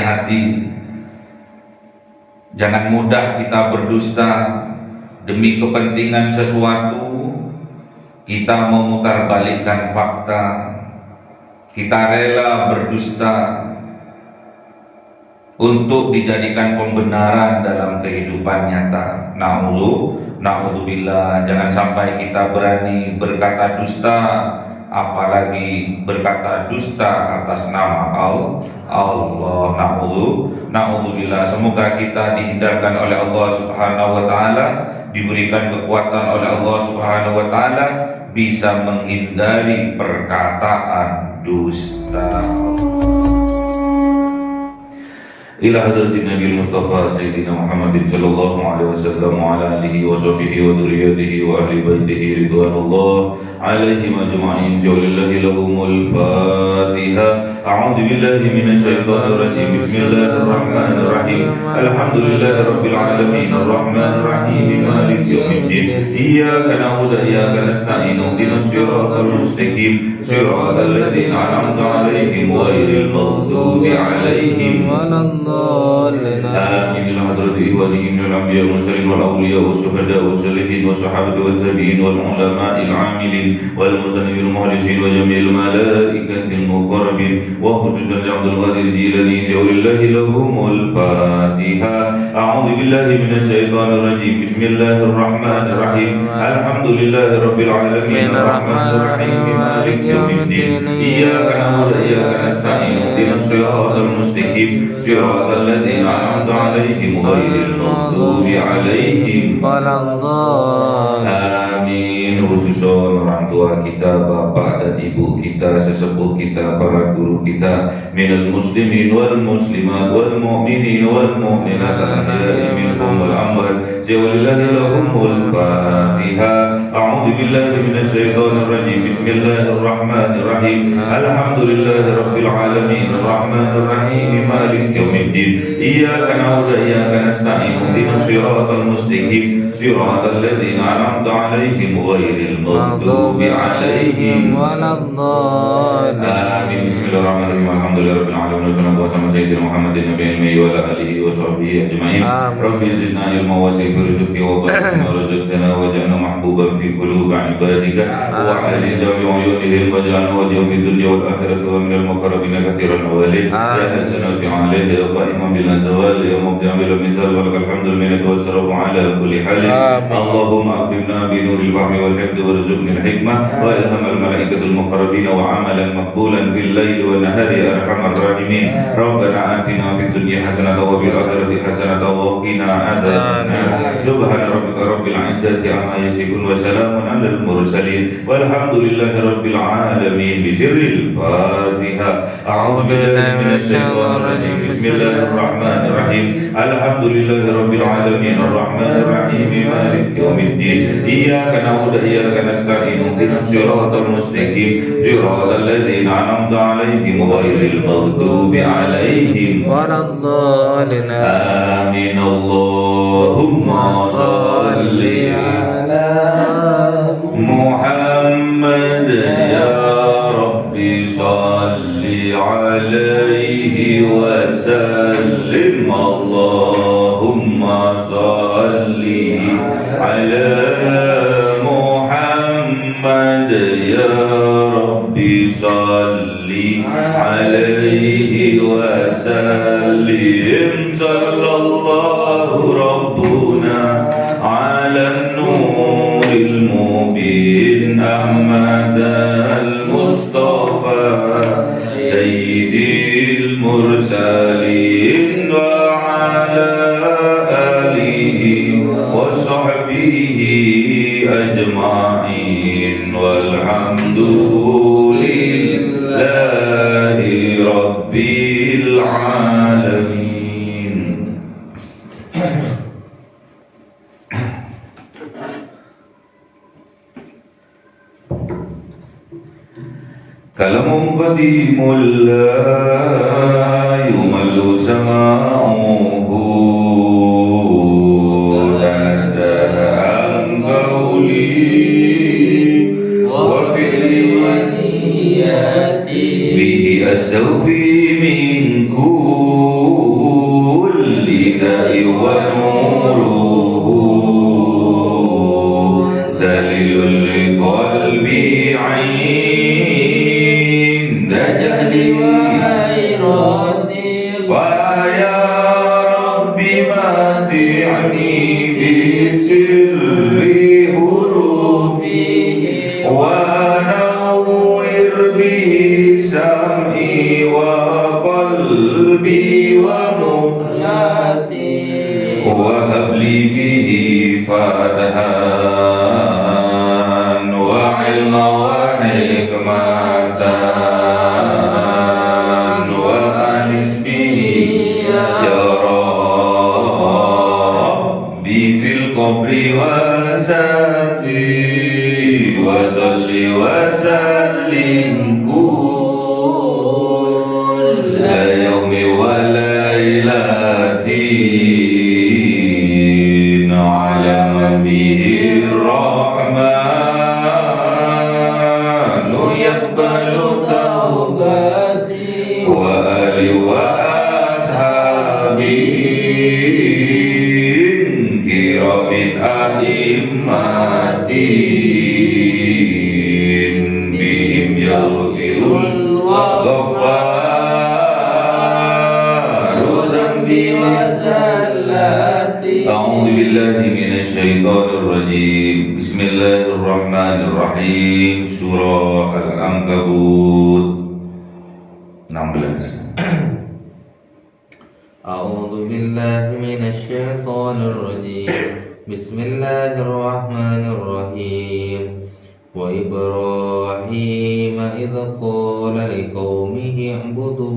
hati-hati. Jangan mudah kita berdusta demi kepentingan sesuatu. Kita memutarbalikkan fakta. Kita rela berdusta untuk dijadikan pembenaran dalam kehidupan nyata. Na'udzubillah, jangan sampai kita berani berkata dusta, apalagi berkata dusta atas nama Allah. Na'udzubillah. Semoga kita dihindarkan oleh Allah Subhanahu wa taala, diberikan kekuatan oleh Allah Subhanahu wa taala bisa menghindari perkataan dusta. Ila hadratin Nabi Mustafa Sayyidina Muhammadin sallallahu alaihi wasallam wa ala alihi wa sahbihi wa dzurriyyatihi wa ahli baitihi ridwanullah alaihim ajma'in. Jawlillahi lahumul Fatihah. A'udzu billahi minasy syaithanir rajim. Bismillahirrahmanirrahim. Alhamdulillahi rabbil alamin arrahmanir rahim maliki yaumiddin. Iyyaka na'budu wa iyyaka nasta'in. Ihdinas siratal mustaqim. Siratal ladzina an'amta 'alaihim ghairil maghdubi 'alaihim waladdallin. آمين. إلى حضرة إخوانهم من الأنبياء والمرسلين والأولياء والشهداء والصالحين والصحابة والتابعين والعلماء العاملين والمصنفين المخلصين وجميع الملائكة المقربين وخصوصا لعبد القادر الجيلاني ولله لهم الفاتحة. أعوذ بالله من الشيطان الرجيم. بسم الله الرحمن الرحيم. الحمد لله رب العالمين الرحمن الرحيم مالك يوم الدين. إياك نعبد وإياك نستعين. اهدنا الصراط المستقيم صراط الذين أنعمت عليهم غير المغضوب عليهم waladdallin. Amin. Khususon orang tua kita, bapak dan ibu kita, sesepuh kita, para guru kita, minal muslimin wal muslimat wal mu'minin wal mu'minat al-ahya'i minhum wal amwat. Walillahi lahumul Fatihah. A'udzu billahi minasy syaithanir rajim. Bismillahirrahmanirrahim. Alhamdulillahi rabbil alamin arrahmanir rahim maliki yaumiddin. Iyyaka na'budu wa iyyaka nasta'in. Ihdinas siratal mustaqim. Siratal ladzina an'amta 'alaihim ghairil maghdubi 'alaihim waladdallin. Amin. Bismillahirrahmanirrahim. Alhamdulillahirabbil alamin. Wassalatu wassalamu ala sayyidina Muhammadin nabiyil ummi wa ala alihi wa sahbihi ajma'in. Rabbi zidna ilma wa sifir rizqi wa barik ma razaqtana waj'alna mahbuban fi qulubi 'ibadika wa 'ali zawi 'uyunihim waj'alna wajhan fid dunya wal akhirati wa minal muqarrabin katsiran wa walid ya hasanatu 'alaihi wa qa'iman bil zawal ya mubdi'an bil mithal wa lakal hamdu minka wa sarafu 'ala kulli hal. Allahumma akrimna bi nuril fahmi wal hifdzi warzuqna al hikmah wa ilhamal malaikatil muqarrabin wa 'amalan maqbulan bil laili wan nahari ya arhamar rahimin. Rabbana atina fid dunya hasanatan wa fil akhirati hasanatan wa qina adzabannar. Subhana rabbika rabbil 'izzati amma yasifun wa salamun 'alal mursalin walhamdulillahi rabbil alamin. Bi sirril Fatihah. A'udzu billahi minasy syaithanir rajim. Bismillahirrahmanirrahim. Alhamdulillahi rabbil alamin arrahmanir rahim maliki yaumiddin. Iyyaka na'budu wa iyyaka nasta'in. Ihdinas siratal mustaqim. Siratal ladzina an'amta 'alaihim ghairil maghdubi 'alaihim waladdallin. Amin. Allahumma shalli ala Muhammad ya Rabbi shalli alaihi wa sallim. Allahumma shalli ala Muhammad ya Rabbi shalli alaihi wa sallim. Sallallahu rabbuna ala nuril mubin Ahmad al-Mustafa sayyidil mursalin wa ala alihi wa sahbihi ajma'in walhamdulillahi rabbil alamin. Kalamun qadimul la yumallu sama'uhu tanazzaha an qawli wa fil maniyati bihi astawfi minkum الأنبياء ونوره دليل لقلبي عند جهلي وحيرتي فيا ربي متعني بسر حروفه ونور به سمعي وقلبي ومقلتي وهب لي به فتحا وعلما وحكمة وأنس به يا ربي في القبر وساتي وصل وسلم كل يوم وليلتي على من به الرحمن يقبل توبتي وآلي وأصحابي كرام أئمتي بهم يغفر الغفار ذنبي وزلتي. أعوذ بالله من الشيطان الرجيم. بسم الله الرحمن الرحيم. Surah Al-Ankabut 16. أعوذ بالله من الشيطان الرجيم. بسم الله الرحمن الرحيم. وإبراهيم إذ قال لقومه اعبدوا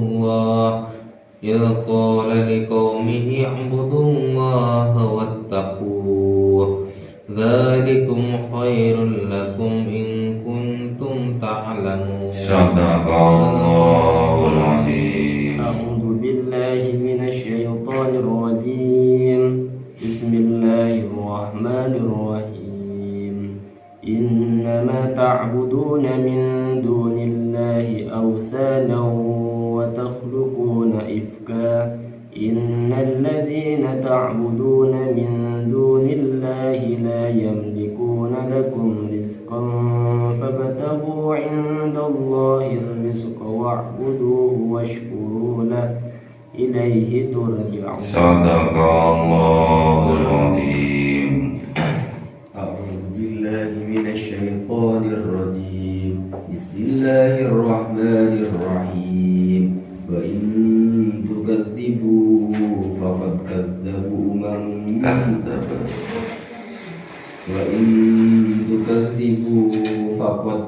الله واتقوه ذلكم خير لكم إن كنتم تعلمون. صدق الله العظيم. أعوذ بالله من الشيطان الرجيم. بسم الله الرحمن الرحيم. إنما تعبدون من دون الله أوثانا وتخلقون إفكا إن الذين تعبدون من دون الله لا يملكون لكم رزقا فابتغوا عند الله الرزق واعبدوه واشكروا له إليه ترجعون. صدق الله العظيم. أعوذ بالله من الشيطان الرجيم. بسم الله الرحمن الرحيم. وإن تكذبوا فقد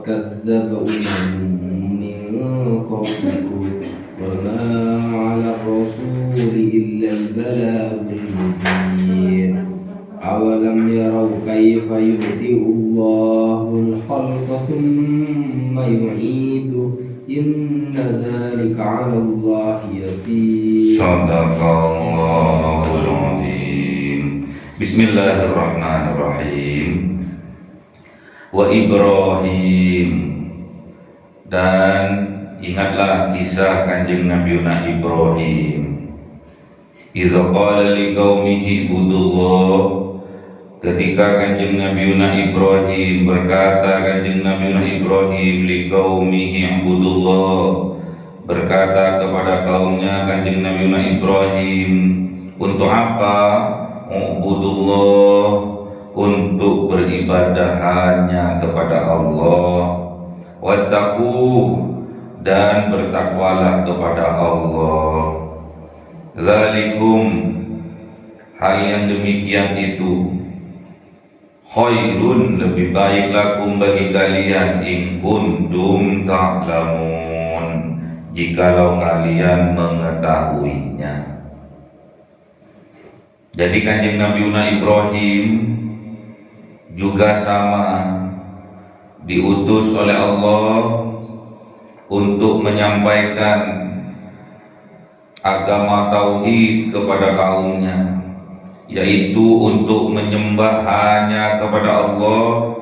كذبوا من قبلكم وما على الرسول إلا البلاغ المبين. أولم يروا كيف يبدئ الله الخلق ثم يعيده إن ذلك على الله يسير. صدق الله العظيم. Bismillahirrahmanirrahim. Wa Ibrahim, dan ingatlah kisah kanjeng Nabiuna Ibrahim. Idza qala liqaumihi ibudullah, ketika kanjeng Nabiuna Ibrahim berkata kanjeng Nabiuna Ibrahim liqaumihi ibudullah, berkata kepada kaumnya kanjeng Nabiuna Ibrahim, untuk apa? Ubudullah, untuk beribadah hanya kepada Allah. Wattaqu, dan bertakwalah kepada Allah. Zalikum, hal yang demikian itu, khairun, lebih baik lakum bagi kalian, in kuntum ta'lamun, jikalau kalian mengetahuinya. Jadi kanjeng Nabiuna Ibrahim juga sama diutus oleh Allah untuk menyampaikan agama tauhid kepada kaumnya, yaitu untuk menyembah hanya kepada Allah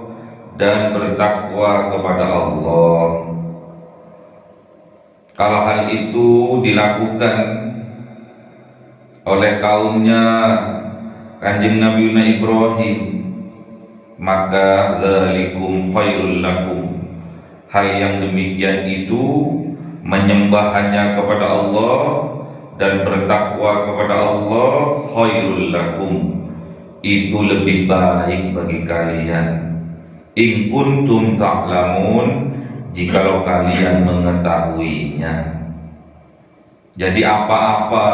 dan bertakwa kepada Allah. Kalau hal itu dilakukan oleh kaumnya Kanjeng Nabi Ibrahim, maka dzalikum khairul lakum, hal yang demikian itu, menyembah hanya kepada Allah dan bertakwa kepada Allah, khairul lakum, itu lebih baik bagi kalian. In kuntum ta'lamun, jikalau kalian mengetahuinya. Jadi apa-apa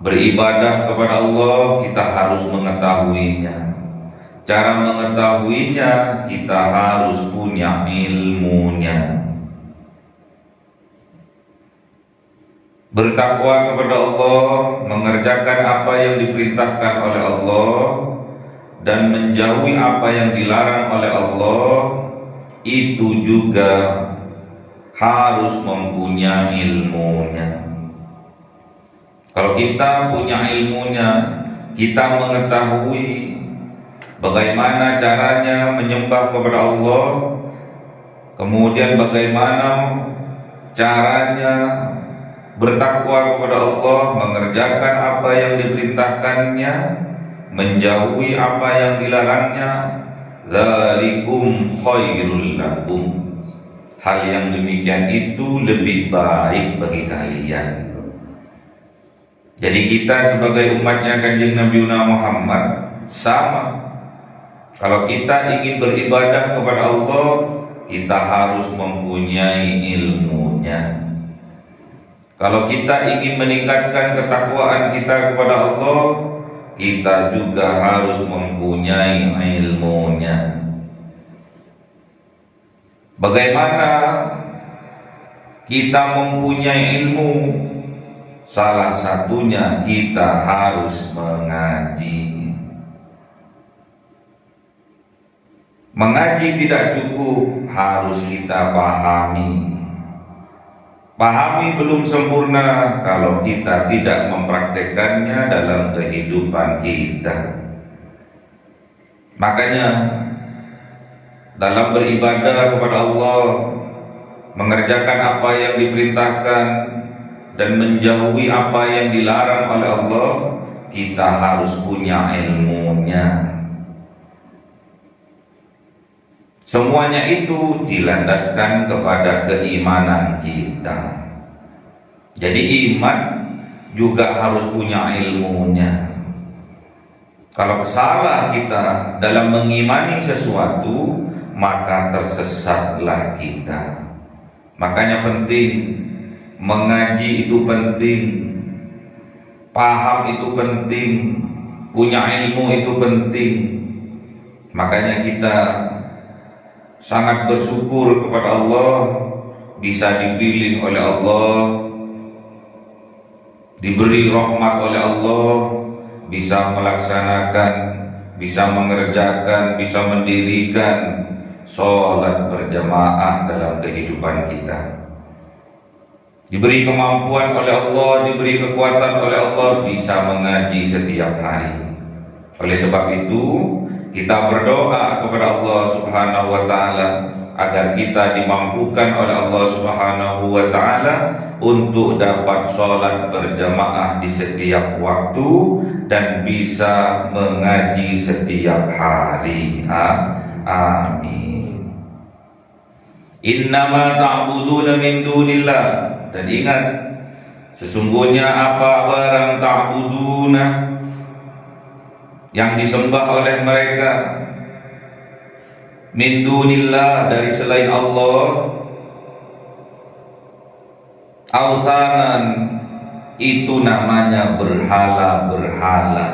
beribadah kepada Allah, kita harus mengetahuinya. Cara mengetahuinya, kita harus punya ilmunya. Bertakwa kepada Allah, mengerjakan apa yang diperintahkan oleh Allah dan menjauhi apa yang dilarang oleh Allah, itu juga harus mempunyai ilmunya. Kalau kita punya ilmunya, kita mengetahui bagaimana caranya menyembah kepada Allah, kemudian bagaimana caranya bertakwa kepada Allah, mengerjakan apa yang diperintahkannya, menjauhi apa yang dilarangnya, dzalikum khairul lakum, hal yang demikian itu lebih baik bagi kalian. Jadi kita sebagai umatnya Kanjeng Nabi Muhammad sama. Kalau kita ingin beribadah kepada Allah, kita harus mempunyai ilmunya. Kalau kita ingin meningkatkan ketakwaan kita kepada Allah, kita juga harus mempunyai ilmunya. Bagaimana kita mempunyai ilmu? Salah satunya kita harus mengaji. Mengaji tidak cukup, harus kita pahami. Pahami belum sempurna kalau kita tidak mempraktekannya dalam kehidupan kita. Makanya dalam beribadah kepada Allah, mengerjakan apa yang diperintahkan dan menjauhi apa yang dilarang oleh Allah, kita harus punya ilmunya. Semuanya itu dilandaskan kepada keimanan kita. Jadi iman juga harus punya ilmunya. Kalau salah kita dalam mengimani sesuatu, maka tersesatlah kita. Makanya penting, mengaji itu penting, paham itu penting, punya ilmu itu penting. Makanya kita sangat bersyukur kepada Allah bisa dipilih oleh Allah, diberi rahmat oleh Allah, bisa melaksanakan, bisa mengerjakan, bisa mendirikan sholat berjamaah dalam kehidupan kita. Diberi kemampuan oleh Allah, diberi kekuatan oleh Allah, bisa mengaji setiap hari. Oleh sebab itu, kita berdoa kepada Allah Subhanahu wa ta'ala agar kita dimampukan oleh Allah Subhanahu wa ta'ala untuk dapat sholat berjamaah di setiap waktu dan bisa mengaji setiap hari. Amin. Innama ta'buduna min dunillah. Dan ingat, sesungguhnya apa barang ta'buduna, yang disembah oleh mereka, min dunillah, dari selain Allah, authanan, itu namanya berhala-berhala.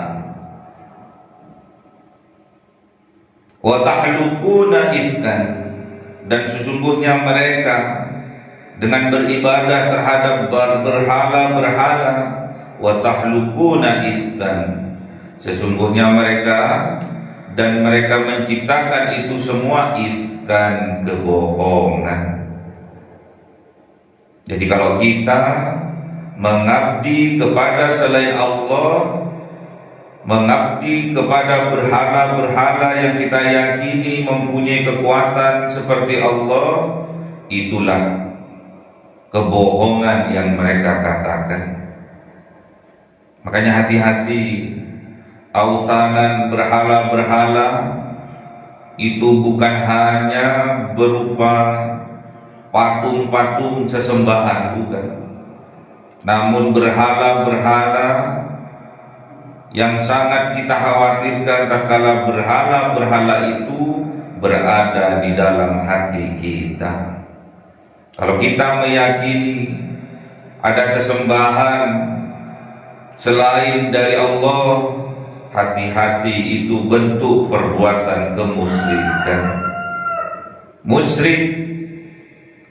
Wa tahlukuna ifkan, dan sesungguhnya mereka dengan beribadah terhadap berhala-berhala, wa tahlukuna ifkan, sesungguhnya mereka dan mereka menciptakan itu semua ifkan, kebohongan. Jadi kalau kita mengabdi kepada selain Allah, mengabdi kepada berhala-berhala yang kita yakini mempunyai kekuatan seperti Allah, itulah kebohongan yang mereka katakan. Makanya hati-hati, authanan, berhala-berhala itu bukan hanya berupa patung-patung sesembahan, bukan. Namun berhala-berhala yang sangat kita khawatirkan tatkala berhala-berhala itu berada di dalam hati kita. Kalau kita meyakini ada sesembahan selain dari Allah, hati-hati, itu bentuk perbuatan kemusyrikan. Musyrik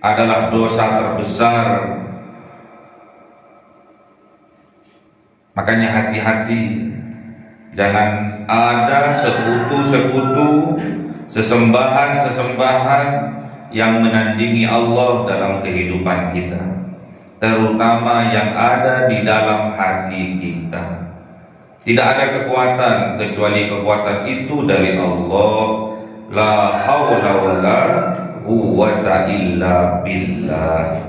adalah dosa terbesar. Makanya hati-hati, jangan ada sekutu-sekutu, sesembahan-sesembahan yang menandingi Allah dalam kehidupan kita, terutama yang ada di dalam hati kita. Tidak ada kekuatan kecuali kekuatan itu dari Allah. La haula wala quwwata illa billah.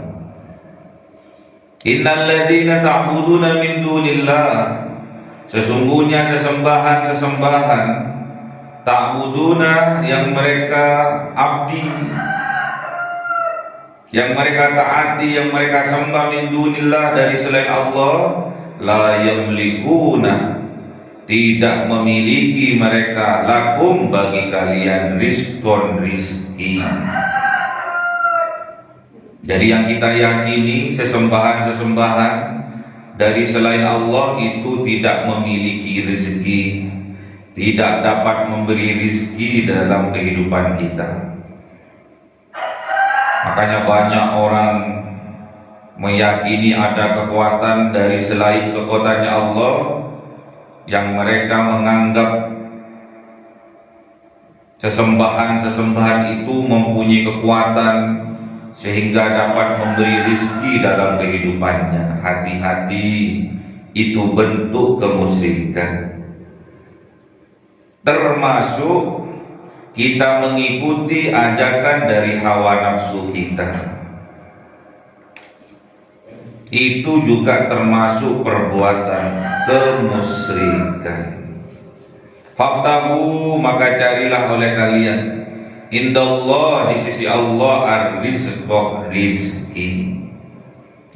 Innal ladzina ta'buduna min dunillah, sesungguhnya sesembahan-sesembahan, ta'buduna yang mereka abdi, yang mereka taati, yang mereka sembah, min dunillah dari selain Allah, la yamlikuna, tidak memiliki mereka, lakum bagi kalian, rizqon, rizki. Jadi yang kita yakini sesembahan-sesembahan dari selain Allah itu tidak memiliki rezeki, tidak dapat memberi rezeki dalam kehidupan kita. Makanya banyak orang meyakini ada kekuatan dari selain kekuatannya Allah, yang mereka menganggap sesembahan-sesembahan itu mempunyai kekuatan sehingga dapat memberi rezeki dalam kehidupannya. Hati-hati, itu bentuk kemusyrikan. Termasuk kita mengikuti ajakan dari hawa nafsu kita, itu juga termasuk perbuatan kemusyrikan. Faktahu, maka carilah oleh kalian, indallah, di sisi Allah, ar-rizqah, rizki.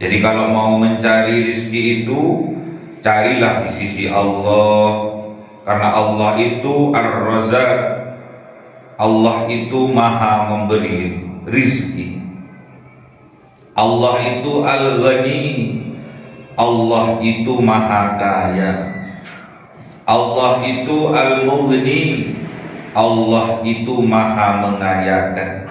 Jadi kalau mau mencari rizki itu, carilah di sisi Allah, karena Allah itu ar-razak, Allah itu maha memberi rizki. Allah itu al-ghani, Allah itu maha kaya. Allah itu al-mughni, Allah itu maha mengayakan.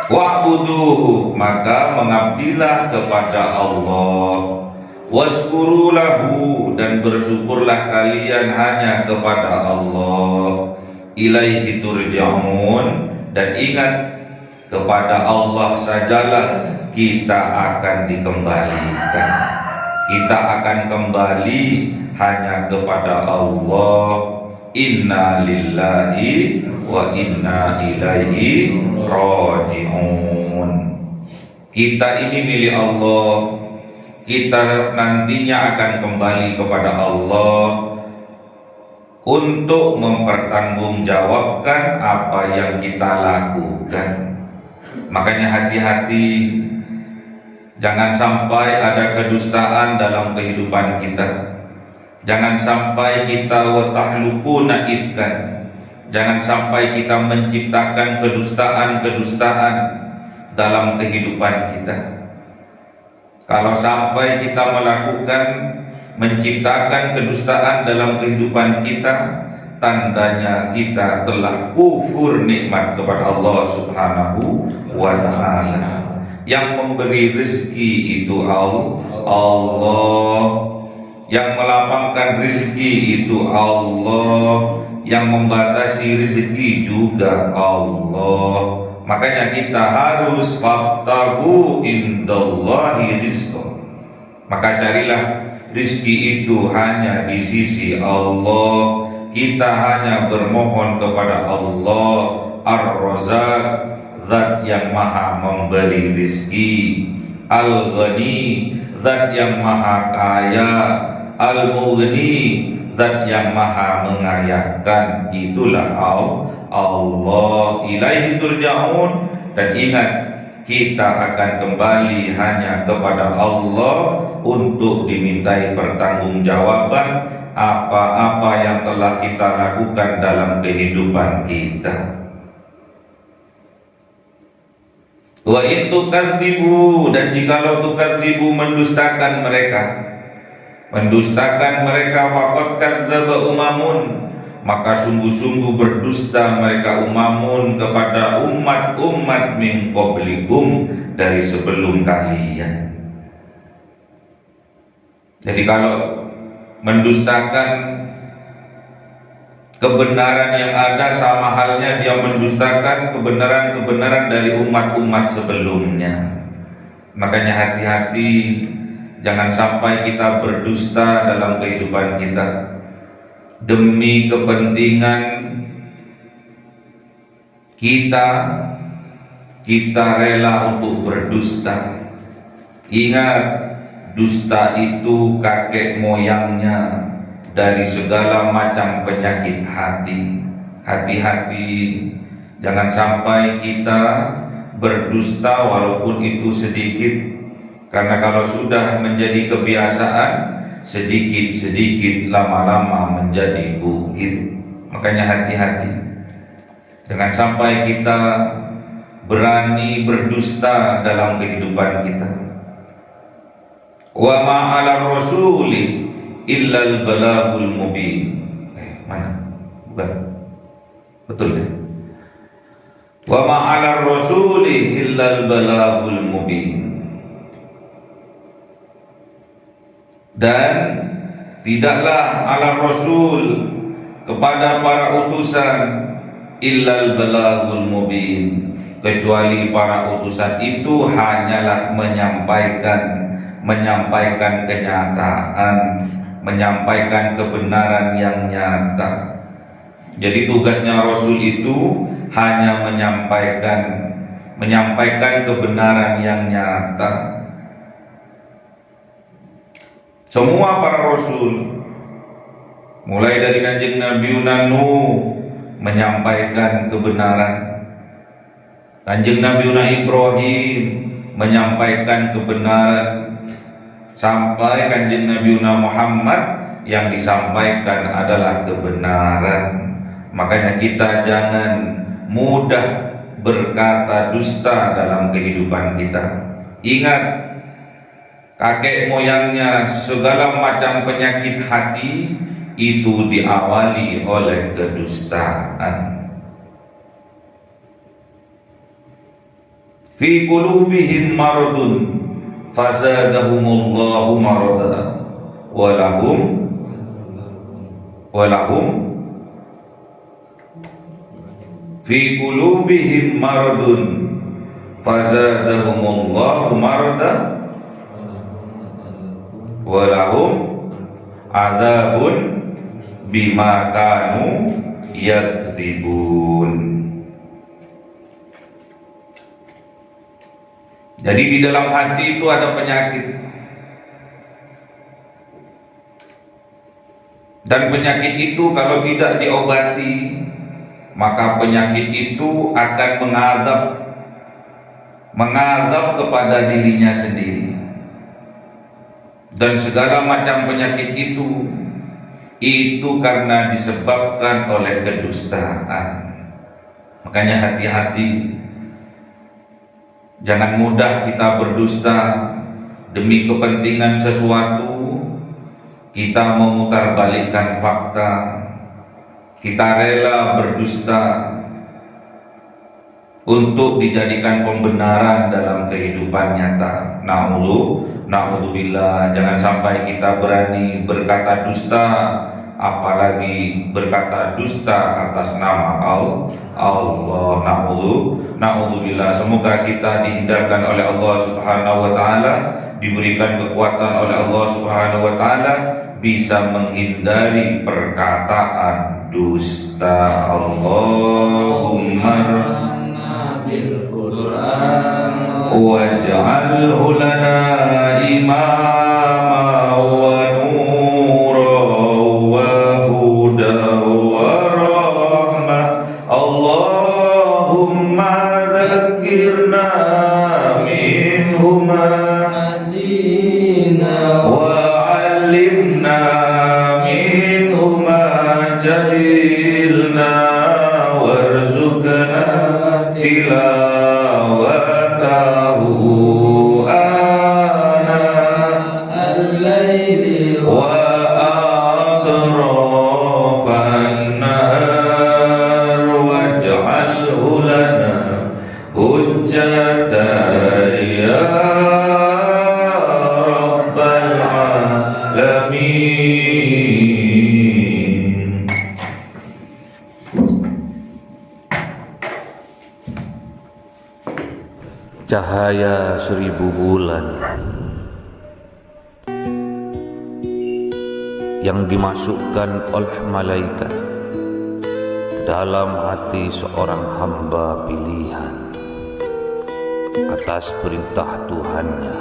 Wa'buduhu, maka mengabdilah kepada Allah. Waskuru lahu, dan bersyukurlah kalian hanya kepada Allah. Ilaihi turja'un, dan ingat, kepada Allah sajalah kita akan dikembalikan. Kita akan kembali hanya kepada Allah. Inna lillahi wa inna ilaihi raji'un. Kita ini milik Allah. Kita nantinya akan kembali kepada Allah untuk mempertanggungjawabkan apa yang kita lakukan. Makanya hati-hati, jangan sampai ada kedustaan dalam kehidupan kita. Jangan sampai kita watahluquna ifkan. Jangan sampai kita menciptakan kedustaan-kedustaan dalam kehidupan kita. Kalau sampai kita melakukan, menciptakan kedustaan dalam kehidupan kita, tandanya kita telah kufur nikmat kepada Allah Subhanahu wa ta'ala. Yang memberi rezeki itu Allah, yang melapangkan rezeki itu Allah, yang membatasi rezeki juga Allah. Makanya kita harus fabtahu indallahi rizqah, maka carilah rezeki itu hanya di sisi Allah. Kita hanya bermohon kepada Allah Ar-Razzaq, zat yang maha memberi rezeki, Al-Ghani, zat yang maha kaya, al-mughni, zat yang maha mengayakan. Itulah Allah. Ilaihi turja'un. Dan ingat, kita akan kembali hanya kepada Allah untuk dimintai pertanggungjawaban apa-apa yang telah kita lakukan dalam kehidupan kita. Wa in tukadzibu, dan jikalau tukadzibu mendustakan mereka faqad kadzdzaba umamun, maka sungguh-sungguh berdusta mereka umamun kepada umat-umat min qablikum, dari sebelum kalian. Jadi kalau mendustakan kebenaran yang ada, sama halnya dia mendustakan kebenaran-kebenaran dari umat-umat sebelumnya. Makanya hati-hati, jangan sampai kita berdusta dalam kehidupan kita demi kepentingan kita rela untuk berdusta. Ingat, dusta itu kakek moyangnya dari segala macam penyakit hati. Hati-hati, jangan sampai kita berdusta walaupun itu sedikit, karena kalau sudah menjadi kebiasaan, sedikit-sedikit lama-lama menjadi bukit. Makanya hati-hati, jangan sampai kita berani berdusta dalam kehidupan kita. Wa ma'ala rasuli illal balagul mubin. Mana? Bukan. Betul kan? Wa ma'ala rasuli illal balagul mubin. Dan tidaklah ala rasul, kepada para utusan, illal balagul mubin, kecuali para utusan itu hanyalah menyampaikan kenyataan, menyampaikan kebenaran yang nyata. Jadi tugasnya Rasul itu hanya menyampaikan kebenaran yang nyata. Semua para Rasul, mulai dari Kanjeng Nabi Nuh menyampaikan kebenaran, Kanjeng Nabi Ibrahim menyampaikan kebenaran, sampai Kanjeng Nabi Muhammad yang disampaikan adalah kebenaran. Makanya kita jangan mudah berkata dusta dalam kehidupan kita. Ingat, kakek moyangnya segala macam penyakit hati itu diawali oleh kedustaan. Fi qulubihim maradun fazadahumullahu marada walahum fi qulubihim maradun fazadahumullahu marada walahum adzabun bima kanu yakdzibun. Jadi di dalam hati itu ada penyakit, dan penyakit itu kalau tidak diobati, maka penyakit itu akan mengadab kepada dirinya sendiri. Dan segala macam penyakit itu karena disebabkan oleh kedustaan. Makanya hati-hati, jangan mudah kita berdusta demi kepentingan sesuatu. Kita memutarbalikkan fakta, kita rela berdusta untuk dijadikan pembenaran dalam kehidupan nyata. Na'udzubillah, jangan sampai kita berani berkata dusta, apalagi berkata dusta atas nama Allah. Na'udzubillah. Semoga kita dihindarkan oleh Allah Subhanahu wa taala, diberikan kekuatan oleh Allah Subhanahu wa taala bisa menghindari perkataan dusta. Allahumma bil Qur'an واجعله لنا إماما ونورا وهدى ورحمة اللهم ذكرنا منهما نسينا وعلمنا منهما جهلنا وارزقنا تلاوته آناء الليل وأطراف النهار واجعله لنا حجة يا رب العالمين. Cahaya 1000 bulan yang dimasukkan oleh malaikat ke dalam hati seorang hamba pilihan atas perintah Tuhannya,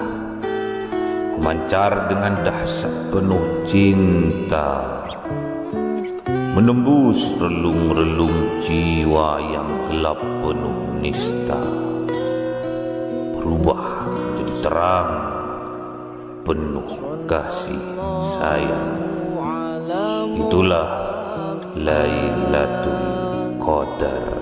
memancar dengan dahsyat penuh cinta, menembus relung-relung jiwa yang gelap penuh nista, berubah menjadi terang penuh kasih sayang. Itulah Lailatul Qadar.